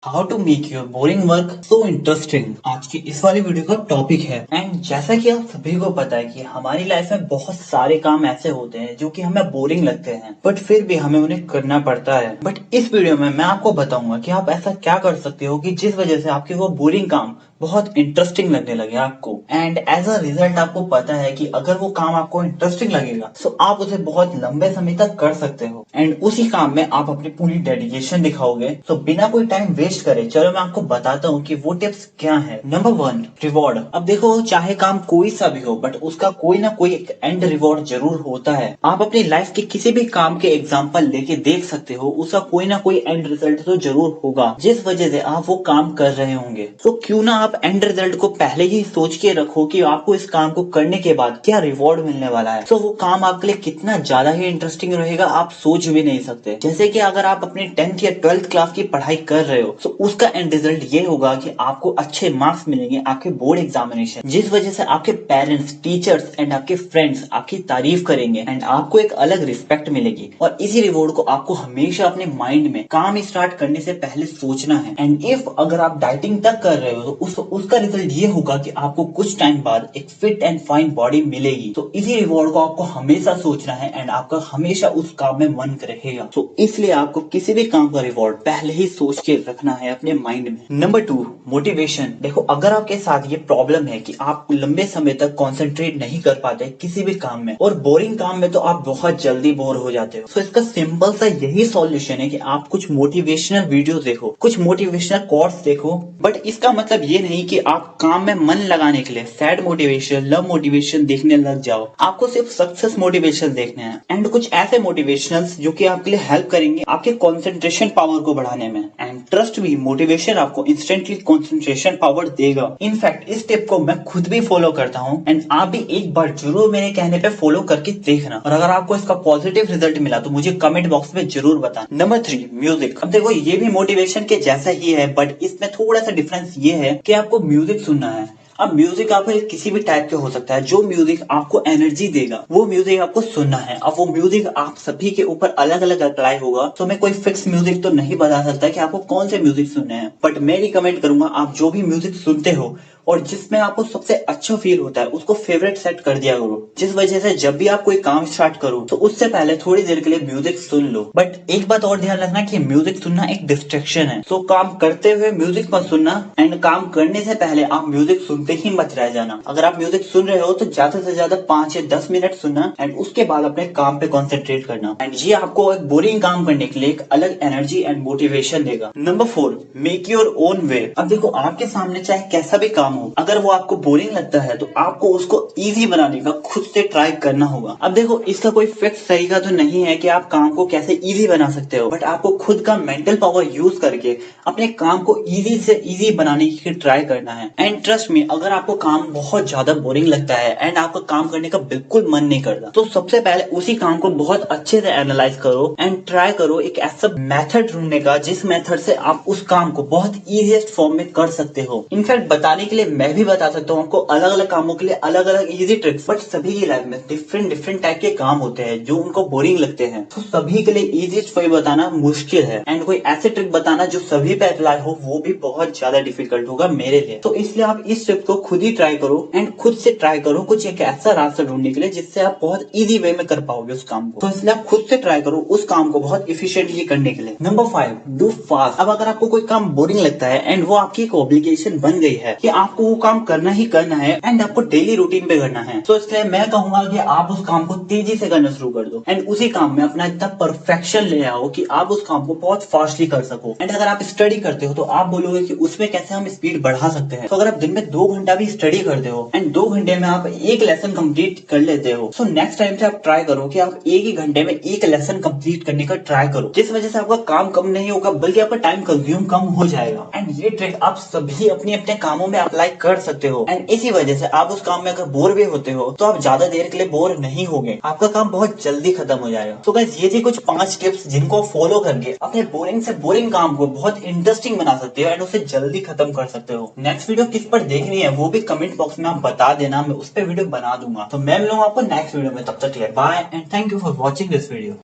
How to make your boring work so interesting आज की इस वाली वीडियो का टॉपिक है। एंड जैसा कि आप सभी को पता है कि हमारी लाइफ में बहुत सारे काम ऐसे होते हैं जो कि हमें बोरिंग लगते हैं, बट फिर भी हमें उन्हें करना पड़ता है। बट इस वीडियो में मैं आपको बताऊंगा कि आप ऐसा क्या कर सकते हो कि जिस वजह से आपके वो बोरिंग काम बहुत इंटरेस्टिंग लगने लगे आपको। एंड एज अ रिजल्ट आपको पता है कि अगर वो काम आपको इंटरेस्टिंग लगेगा तो आप उसे बहुत लंबे समय तक कर सकते हो। एंड उसी काम में आप अपनी पूरी डेडिकेशन दिखाओगे। तो बिना कोई टाइम वेस्ट करे चलो मैं आपको बताता हूँ कि वो टिप्स क्या है। Number 1, reward. अब देखो, चाहे काम कोई सा भी हो बट उसका कोई ना कोई एक एंड रिवॉर्ड जरूर होता है। आप अपनी लाइफ के किसी भी काम के एग्जाम्पल लेके देख सकते हो, उसका कोई ना कोई एंड रिजल्ट तो जरूर होगा जिस वजह से आप वो काम कर रहे होंगे। तो क्यों ना आप एंड रिजल्ट को पहले ही सोच के रखो कि आपको इस काम को करने के बाद क्या रिवॉर्ड मिलने वाला है। तो वो काम आपके लिए कितना ज्यादा ही इंटरेस्टिंग रहेगा आप सोच भी नहीं सकते। जैसे कि अगर आप अपनी 10th या 12th क्लास की पढ़ाई कर रहे हो तो उसका एंड रिजल्ट ये होगा कि आपको अच्छे मार्क्स मिलेंगे आपके बोर्ड एग्जामिनेशन, जिस वजह से आपके पेरेंट्स, टीचर्स एंड आपके फ्रेंड्स आपकी तारीफ करेंगे एंड आपको एक अलग रिस्पेक्ट मिलेगी। और इसी रिवॉर्ड को आपको हमेशा अपने माइंड में काम स्टार्ट करने से पहले सोचना है। एंड इफ अगर आप डाइटिंग तक कर रहे हो तो उसका रिजल्ट ये होगा कि आपको कुछ टाइम बाद एक फिट एंड फाइन बॉडी मिलेगी। तो इसी रिवॉर्ड को आपको हमेशा सोचना है एंड आपका हमेशा उस काम में मन रहेगा। तो इसलिए आपको किसी भी काम का रिवॉर्ड पहले ही सोच के रखना है अपने माइंड में। Number 2, motivation. देखो, अगर आपके साथ ये प्रॉब्लम है कि आप लंबे समय तक कॉन्सेंट्रेट नहीं कर पाते किसी भी काम में और बोरिंग काम में तो आप बहुत जल्दी बोर हो जाते हो, तो इसका सिंपल सा यही सॉल्यूशन है कि आप कुछ मोटिवेशनल वीडियो देखो, कुछ मोटिवेशनल कोट्स देखो। बट इसका मतलब ये नहीं कि आप काम में मन लगाने के लिए सैड मोटिवेशन, लव मोटिवेशन देखने लग जाओ। आपको सिर्फ सक्सेस मोटिवेशन देखने हैं एंड कुछ ऐसे मोटिवेशनल्स जो कि आपके लिए हेल्प करेंगे आपके कंसंट्रेशन पावर को बढ़ाने में। एंड ट्रस्ट मी, मोटिवेशन आपको इंस्टेंटली कंसंट्रेशन पावर देगा। इनफैक्ट इस टिप को मैं खुद भी फॉलो करता हूँ एंड आप भी एक बार जरूर मेरे कहने पे फॉलो करके देखना। और अगर आपको इसका पॉजिटिव रिजल्ट मिला तो मुझे कमेंट बॉक्स में जरूर बताना। Number 3, music. अब देखो, ये भी मोटिवेशन के जैसा ही है बट इसमें थोड़ा सा डिफरेंस ये है कि आपको म्यूजिक सुनना है। अब म्यूजिक आपको किसी भी टाइप के हो सकता है, जो म्यूजिक आपको एनर्जी देगा वो म्यूजिक आपको सुनना है। अब वो म्यूजिक आप सभी के ऊपर अलग अलग अप्लाई होगा, तो मैं कोई फिक्स म्यूजिक तो नहीं बता सकता कि आपको कौन से म्यूजिक सुनने हैं। बट मैं रिकमेंड करूंगा आप जो भी म्यूजिक सुनते हो और जिसमें आपको सबसे अच्छा फील होता है उसको फेवरेट सेट कर दिया करो, जिस वजह से जब भी आप कोई काम स्टार्ट करो तो उससे पहले थोड़ी देर के लिए म्यूजिक सुन लो। बट एक बात और ध्यान रखना कि म्यूजिक सुनना एक डिस्ट्रैक्शन है, तो काम करते हुए म्यूजिक मत सुनना एंड काम करने से पहले आप म्यूजिक सुनते ही मत रह जाना। अगर आप म्यूजिक सुन रहे हो तो ज्यादा से ज्यादा 5 या 10 मिनट सुनना एंड उसके बाद अपने काम पे कॉन्सेंट्रेट करना। एंड ये आपको एक बोरिंग काम करने के लिए एक अलग एनर्जी एंड मोटिवेशन देगा। Number 4, make your own way. अब देखो, आपके सामने चाहे कैसा भी काम हो, अगर वो आपको बोरिंग लगता है तो आपको उसको इजी बनाने का खुद से ट्राई करना होगा। अब देखो, इसका कोई फिक्स तरीका तो नहीं है कि आप काम को कैसे इजी बना सकते हो, बट आपको खुद का मेंटल पावर यूज करके अपने काम को इजी से इजी बनाने की ट्राई करना है। एंड ट्रस्ट मी, अगर आपको काम बहुत ज्यादा बोरिंग लगता है एंड आपका काम करने का बिल्कुल मन नहीं करता तो सबसे पहले उसी काम को बहुत अच्छे से एनालाइज करो एंड ट्राई करो एक ऐसा मेथड ढूंढने का जिस मेथड से आप उस काम को बहुत इजीएस्ट फॉर्म में कर सकते हो। इनफैक्ट बताने के लिए मैं भी बता सकता हूँ आपको अलग अलग कामों के लिए अलग अलग इजी ट्रिक्स, बट सभी की लाइफ में डिफरेंट डिफरेंट टाइप के काम होते हैं जो उनको बोरिंग लगते हैं, तो सभी के लिए इजीएस्ट वे बताना मुश्किल है एंड कोई ऐसे ट्रिक बताना जो सभी पे अप्लाई हो वो भी बहुत ज्यादा डिफिकल्ट होगा मेरे लिए। तो इसलिए आप इस ट्रिक को खुद ही ट्राई करो एंड खुद से ट्राई करो कुछ एक ऐसा रास्ता ढूंढने के लिए जिससे आप बहुत इजी वे में कर पाओगे उस काम को। तो इसलिए आप खुद से ट्राई करो उस काम को बहुत इफिशिएंटली करने के लिए। Number 5, do fast. अब अगर आपको कोई काम बोरिंग लगता है एंड वो आपकी एक ऑब्लिगेशन बन गई है कि आपको वो काम करना ही करना है एंड आपको डेली रूटीन पे करना है, तो इसलिए मैं कहूंगा कि आप उस काम को तेजी से करना शुरू कर दो एंड उसी काम में अपना इतना परफेक्शन ले आओ कि आप उस काम को बहुत फास्टली कर सको। एंड अगर आप स्टडी करते हो तो आप बोलोगे कि उसमें कैसे हम स्पीड बढ़ा सकते हैं। तो अगर आप दिन में 2 घंटा भी स्टडी करते हो एंड 2 घंटे में आप एक लेसन कंप्लीट कर लेते हो, तो नेक्स्ट टाइम से आप ट्राई करो कि आप एक ही घंटे में एक लेसन कंप्लीट करने का ट्राई करो, जिस वजह से आपका काम कम नहीं होगा बल्कि आपका टाइम कंज्यूम कम हो जाएगा। एंड ये ट्रिक आप सभी अपने अपने कामों में अप्लाई कर सकते हो एंड इसी वजह से आप उस काम में अगर बोर भी होते हो तो आप ज्यादा देर के लिए बोर नहीं होगे, आपका काम बहुत जल्दी खत्म हो जाएगा। तो गाइस, ये थी कुछ 5 टिप्स जिनको फॉलो करके अपने बोरिंग से बोरिंग काम को बहुत इंटरेस्टिंग बना सकते हो एंड उसे जल्दी खत्म कर सकते हो। नेक्स्ट वीडियो किस पर देखनी है वो भी कमेंट बॉक्स में आप बता देना, मैं उस पर वीडियो बना दूंगा। तो मैं मिलूंगा आपको नेक्स्ट वीडियो में, तब तक bye and thank you for watching this video.